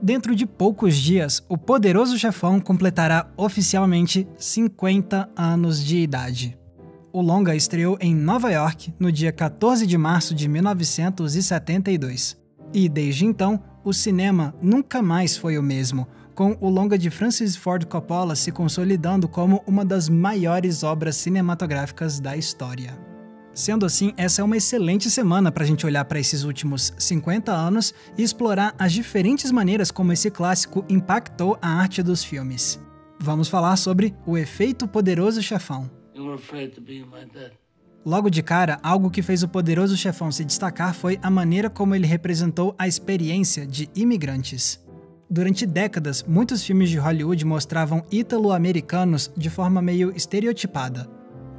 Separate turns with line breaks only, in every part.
Dentro de poucos dias, o Poderoso Chefão completará oficialmente 50 anos de idade. O longa estreou em Nova York no dia 14 de março de 1972. E desde então, o cinema nunca mais foi o mesmo, com o longa de Francis Ford Coppola se consolidando como uma das maiores obras cinematográficas da história. Sendo assim, essa é uma excelente semana para a gente olhar para esses últimos 50 anos e explorar as diferentes maneiras como esse clássico impactou a arte dos filmes. Vamos falar sobre o efeito Poderoso Chefão. Logo de cara, algo que fez o Poderoso Chefão se destacar foi a maneira como ele representou a experiência de imigrantes. Durante décadas, muitos filmes de Hollywood mostravam ítalo-americanos de forma meio estereotipada.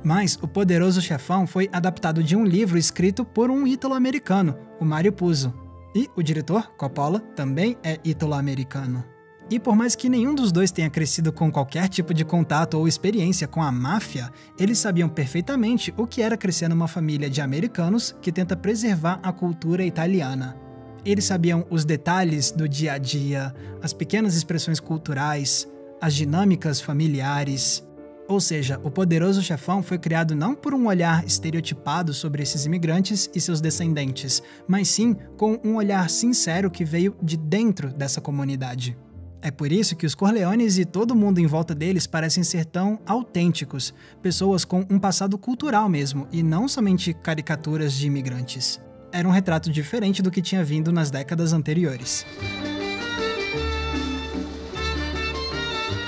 Mas o Poderoso Chefão foi adaptado de um livro escrito por um ítalo-americano, o Mario Puzo. E o diretor, Coppola, também é ítalo-americano. E por mais que nenhum dos dois tenha crescido com qualquer tipo de contato ou experiência com a máfia, eles sabiam perfeitamente o que era crescer numa família de americanos que tenta preservar a cultura italiana. Eles sabiam os detalhes do dia a dia, as pequenas expressões culturais, as dinâmicas familiares. Ou seja, o Poderoso Chefão foi criado não por um olhar estereotipado sobre esses imigrantes e seus descendentes, mas sim com um olhar sincero que veio de dentro dessa comunidade. É por isso que os Corleones e todo mundo em volta deles parecem ser tão autênticos, pessoas com um passado cultural mesmo, e não somente caricaturas de imigrantes. Era um retrato diferente do que tinha vindo nas décadas anteriores.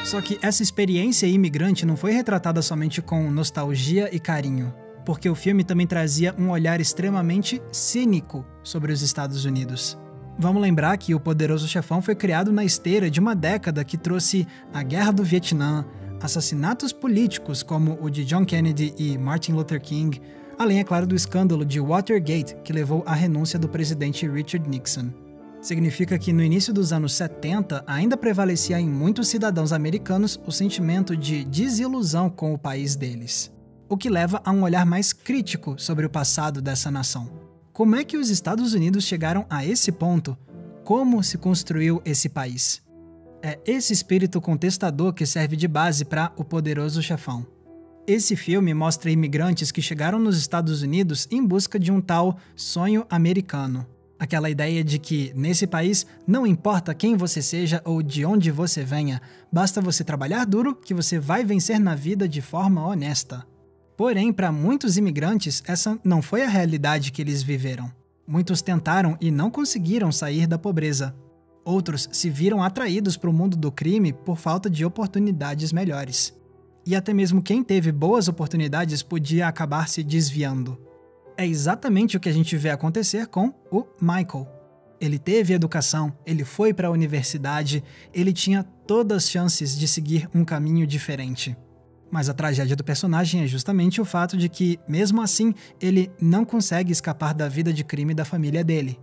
Só que essa experiência imigrante não foi retratada somente com nostalgia e carinho, porque o filme também trazia um olhar extremamente cínico sobre os Estados Unidos. Vamos lembrar que o Poderoso Chefão foi criado na esteira de uma década que trouxe a Guerra do Vietnã, assassinatos políticos como o de John Kennedy e Martin Luther King, além, é claro, do escândalo de Watergate, que levou à renúncia do presidente Richard Nixon. Significa que no início dos anos 70 ainda prevalecia em muitos cidadãos americanos o sentimento de desilusão com o país deles, o que leva a um olhar mais crítico sobre o passado dessa nação. Como é que os Estados Unidos chegaram a esse ponto? Como se construiu esse país? É esse espírito contestador que serve de base para O Poderoso Chefão. Esse filme mostra imigrantes que chegaram nos Estados Unidos em busca de um tal sonho americano. Aquela ideia de que, nesse país, não importa quem você seja ou de onde você venha, basta você trabalhar duro que você vai vencer na vida de forma honesta. Porém, para muitos imigrantes, essa não foi a realidade que eles viveram. Muitos tentaram e não conseguiram sair da pobreza. Outros se viram atraídos para o mundo do crime por falta de oportunidades melhores. E até mesmo quem teve boas oportunidades podia acabar se desviando. É exatamente o que a gente vê acontecer com o Michael. Ele teve educação, ele foi para a universidade, ele tinha todas as chances de seguir um caminho diferente. Mas a tragédia do personagem é justamente o fato de que, mesmo assim, ele não consegue escapar da vida de crime da família dele.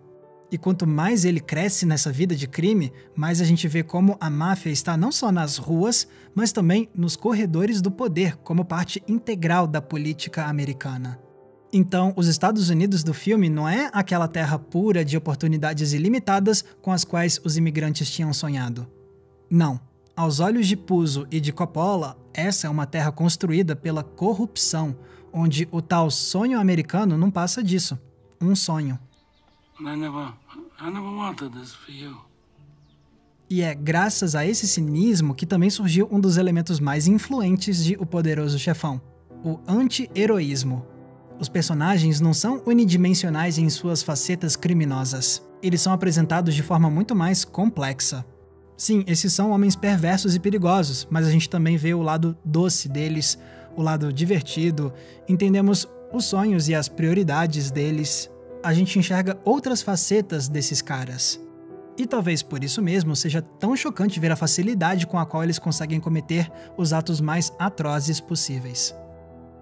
E quanto mais ele cresce nessa vida de crime, mais a gente vê como a máfia está não só nas ruas, mas também nos corredores do poder, como parte integral da política americana. Então, os Estados Unidos do filme não é aquela terra pura de oportunidades ilimitadas com as quais os imigrantes tinham sonhado. Não. Aos olhos de Puzo e de Coppola, essa é uma terra construída pela corrupção, onde o tal sonho americano não passa disso. Um sonho. I never wanted this for you. E é graças a esse cinismo que também surgiu um dos elementos mais influentes de O Poderoso Chefão, o anti-heroísmo. Os personagens não são unidimensionais em suas facetas criminosas. Eles são apresentados de forma muito mais complexa. Sim, esses são homens perversos e perigosos, mas a gente também vê o lado doce deles, o lado divertido, entendemos os sonhos e as prioridades deles. A gente enxerga outras facetas desses caras. E talvez por isso mesmo seja tão chocante ver a facilidade com a qual eles conseguem cometer os atos mais atrozes possíveis.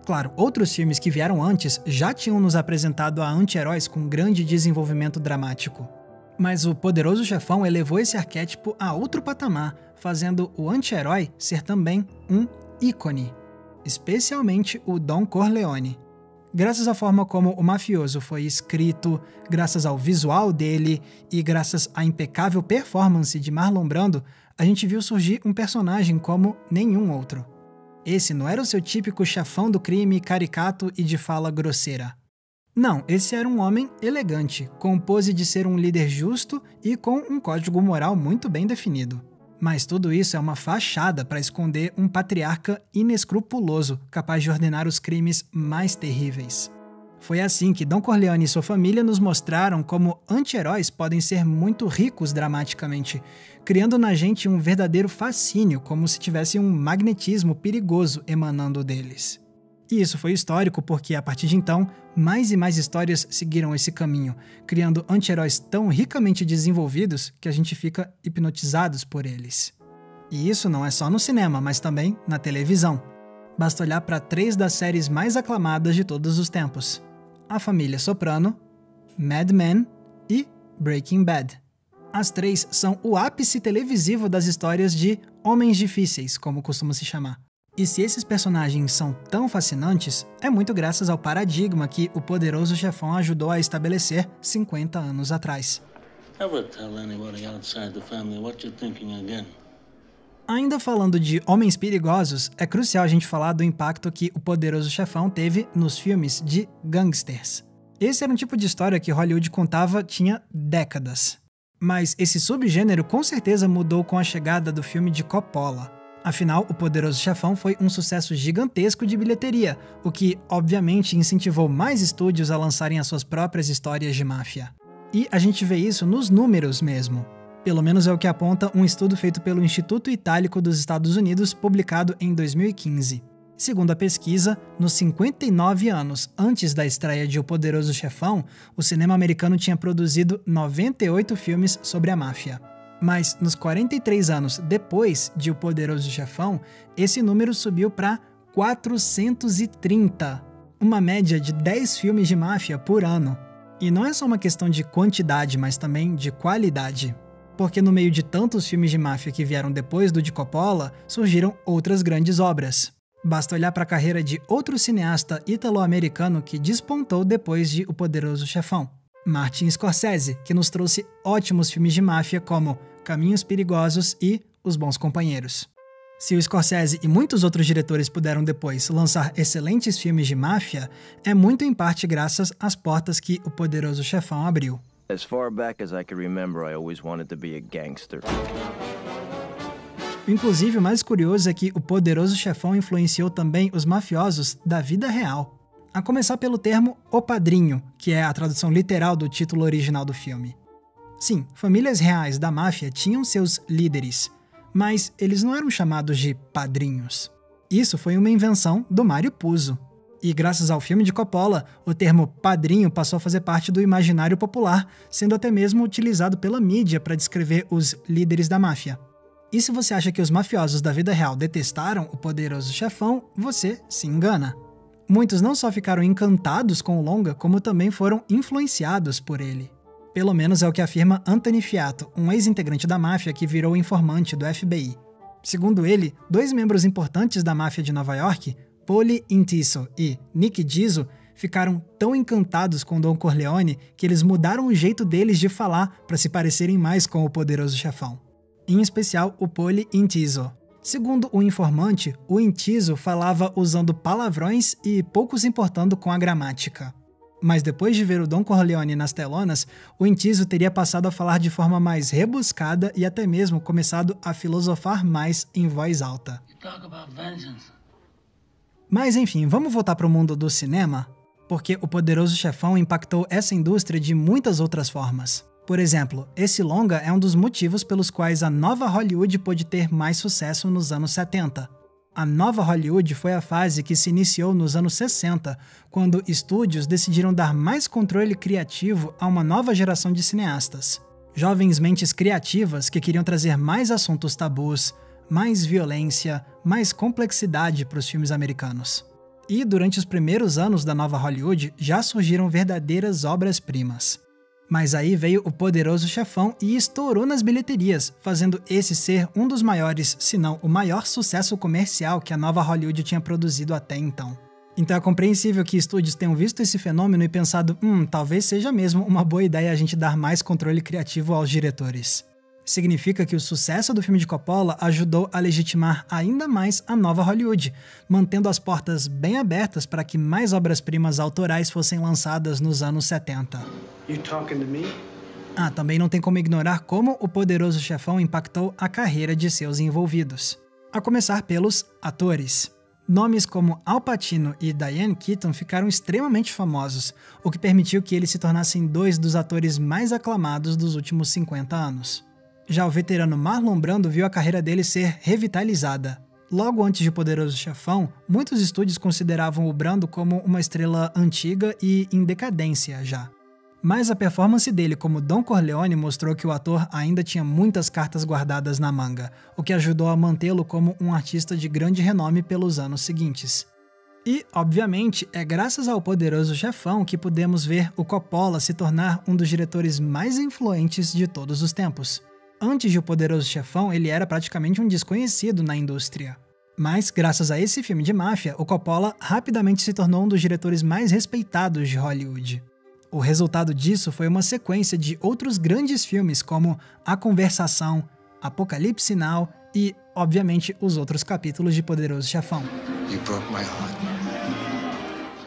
Claro, outros filmes que vieram antes já tinham nos apresentado a anti-heróis com grande desenvolvimento dramático. Mas o Poderoso Chefão elevou esse arquétipo a outro patamar, fazendo o anti-herói ser também um ícone, especialmente o Don Corleone. Graças à forma como o mafioso foi escrito, graças ao visual dele e graças à impecável performance de Marlon Brando, a gente viu surgir um personagem como nenhum outro. Esse não era o seu típico chefão do crime, caricato e de fala grosseira. Não, esse era um homem elegante, com pose de ser um líder justo e com um código moral muito bem definido. Mas tudo isso é uma fachada para esconder um patriarca inescrupuloso, capaz de ordenar os crimes mais terríveis. Foi assim que Don Corleone e sua família nos mostraram como anti-heróis podem ser muito ricos dramaticamente, criando na gente um verdadeiro fascínio, como se tivesse um magnetismo perigoso emanando deles. E isso foi histórico porque, a partir de então, mais e mais histórias seguiram esse caminho, criando anti-heróis tão ricamente desenvolvidos que a gente fica hipnotizados por eles. E isso não é só no cinema, mas também na televisão. Basta olhar para 3 das séries mais aclamadas de todos os tempos: A Família Soprano, Mad Men e Breaking Bad. As 3 são o ápice televisivo das histórias de homens difíceis, como costuma se chamar. E se esses personagens são tão fascinantes, é muito graças ao paradigma que o Poderoso Chefão ajudou a estabelecer 50 anos atrás. Ainda falando de homens perigosos, é crucial a gente falar do impacto que o Poderoso Chefão teve nos filmes de gangsters. Esse era um tipo de história que Hollywood contava tinha décadas. Mas esse subgênero com certeza mudou com a chegada do filme de Coppola. Afinal, O Poderoso Chefão foi um sucesso gigantesco de bilheteria, o que, obviamente, incentivou mais estúdios a lançarem as suas próprias histórias de máfia. E a gente vê isso nos números mesmo. Pelo menos é o que aponta um estudo feito pelo Instituto Itálico dos Estados Unidos, publicado em 2015. Segundo a pesquisa, nos 59 anos antes da estreia de O Poderoso Chefão, o cinema americano tinha produzido 98 filmes sobre a máfia. Mas nos 43 anos depois de O Poderoso Chefão, esse número subiu para 430, uma média de 10 filmes de máfia por ano. E não é só uma questão de quantidade, mas também de qualidade. Porque no meio de tantos filmes de máfia que vieram depois do de Coppola, surgiram outras grandes obras. Basta olhar para a carreira de outro cineasta ítalo-americano que despontou depois de O Poderoso Chefão: Martin Scorsese, que nos trouxe ótimos filmes de máfia como Caminhos Perigosos e Os Bons Companheiros. Se o Scorsese e muitos outros diretores puderam depois lançar excelentes filmes de máfia, é muito em parte graças às portas que O Poderoso Chefão abriu.
As far back as I can remember, I always wanted to be a gangster.
Inclusive, o mais curioso é que O Poderoso Chefão influenciou também os mafiosos da vida real. A começar pelo termo O Padrinho, que é a tradução literal do título original do filme. Sim, famílias reais da máfia tinham seus líderes, mas eles não eram chamados de padrinhos. Isso foi uma invenção do Mario Puzo. E graças ao filme de Coppola, o termo padrinho passou a fazer parte do imaginário popular, sendo até mesmo utilizado pela mídia para descrever os líderes da máfia. E se você acha que os mafiosos da vida real detestaram O Poderoso Chefão, você se engana. Muitos não só ficaram encantados com o longa, como também foram influenciados por ele. Pelo menos é o que afirma Anthony Fiato, um ex-integrante da máfia que virou informante do FBI. Segundo ele, 2 membros importantes da máfia de Nova York, Paulie Intiso e Nick Gizzo, ficaram tão encantados com Don Corleone que eles mudaram o jeito deles de falar para se parecerem mais com o Poderoso Chefão. Em especial o Paulie Intiso. Segundo o informante, o Intiso falava usando palavrões e pouco se importando com a gramática. Mas depois de ver o Don Corleone nas telonas, o Intiso teria passado a falar de forma mais rebuscada e até mesmo começado a filosofar mais em voz alta. Mas enfim, vamos voltar para o mundo do cinema? Porque O Poderoso Chefão impactou essa indústria de muitas outras formas. Por exemplo, esse longa é um dos motivos pelos quais a nova Hollywood pôde ter mais sucesso nos anos 70. A nova Hollywood foi a fase que se iniciou nos anos 60, quando estúdios decidiram dar mais controle criativo a uma nova geração de cineastas. Jovens mentes criativas que queriam trazer mais assuntos tabus, mais violência, mais complexidade para os filmes americanos. E durante os primeiros anos da nova Hollywood já surgiram verdadeiras obras-primas. Mas aí veio O Poderoso Chefão e estourou nas bilheterias, fazendo esse ser um dos maiores, se não o maior sucesso comercial que a nova Hollywood tinha produzido até então. Então é compreensível que estúdios tenham visto esse fenômeno e pensado, talvez seja mesmo uma boa ideia a gente dar mais controle criativo aos diretores. Significa que o sucesso do filme de Coppola ajudou a legitimar ainda mais a nova Hollywood, mantendo as portas bem abertas para que mais obras-primas autorais fossem lançadas nos anos 70. Também não tem como ignorar como O Poderoso Chefão impactou a carreira de seus envolvidos. A começar pelos atores. Nomes como Al Pacino e Diane Keaton ficaram extremamente famosos, o que permitiu que eles se tornassem dois dos atores mais aclamados dos últimos 50 anos. Já o veterano Marlon Brando viu a carreira dele ser revitalizada. Logo antes de O Poderoso Chefão, muitos estúdios consideravam o Brando como uma estrela antiga e em decadência já. Mas a performance dele como Don Corleone mostrou que o ator ainda tinha muitas cartas guardadas na manga, o que ajudou a mantê-lo como um artista de grande renome pelos anos seguintes. E, obviamente, é graças ao Poderoso Chefão que podemos ver o Coppola se tornar um dos diretores mais influentes de todos os tempos. Antes de O Poderoso Chefão, ele era praticamente um desconhecido na indústria. Mas, graças a esse filme de máfia, o Coppola rapidamente se tornou um dos diretores mais respeitados de Hollywood. O resultado disso foi uma sequência de outros grandes filmes como A Conversação, Apocalipse Now e, obviamente, os outros capítulos de Poderoso Chefão. You broke my heart.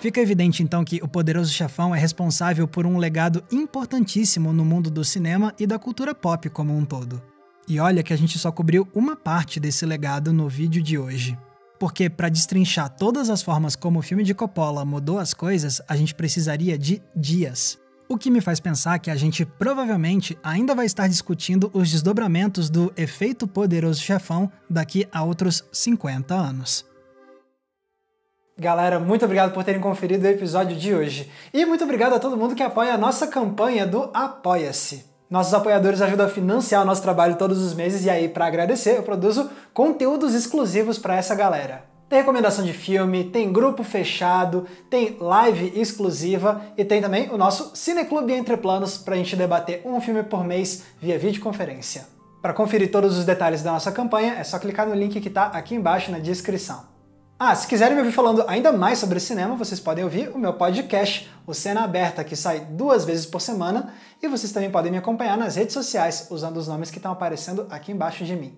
Fica evidente então que O Poderoso Chefão é responsável por um legado importantíssimo no mundo do cinema e da cultura pop como um todo. E olha que a gente só cobriu uma parte desse legado no vídeo de hoje. Porque para destrinchar todas as formas como o filme de Coppola mudou as coisas, a gente precisaria de dias. O que me faz pensar que a gente provavelmente ainda vai estar discutindo os desdobramentos do efeito Poderoso Chefão daqui a outros 50 anos. Galera, muito obrigado por terem conferido o episódio de hoje. E muito obrigado a todo mundo que apoia a nossa campanha do Apoia-se. Nossos apoiadores ajudam a financiar o nosso trabalho todos os meses e aí, para agradecer, eu produzo conteúdos exclusivos para essa galera. Tem recomendação de filme, tem grupo fechado, tem live exclusiva e tem também o nosso Cineclube Entre Planos para a gente debater um filme por mês via videoconferência. Para conferir todos os detalhes da nossa campanha, é só clicar no link que está aqui embaixo na descrição. Se quiserem me ouvir falando ainda mais sobre cinema, vocês podem ouvir o meu podcast, o Cena Aberta, que sai 2 vezes por semana, e vocês também podem me acompanhar nas redes sociais, usando os nomes que estão aparecendo aqui embaixo de mim.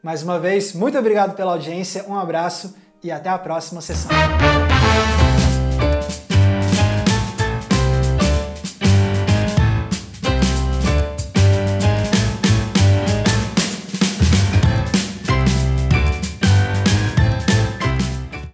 Mais uma vez, muito obrigado pela audiência, um abraço e até a próxima sessão.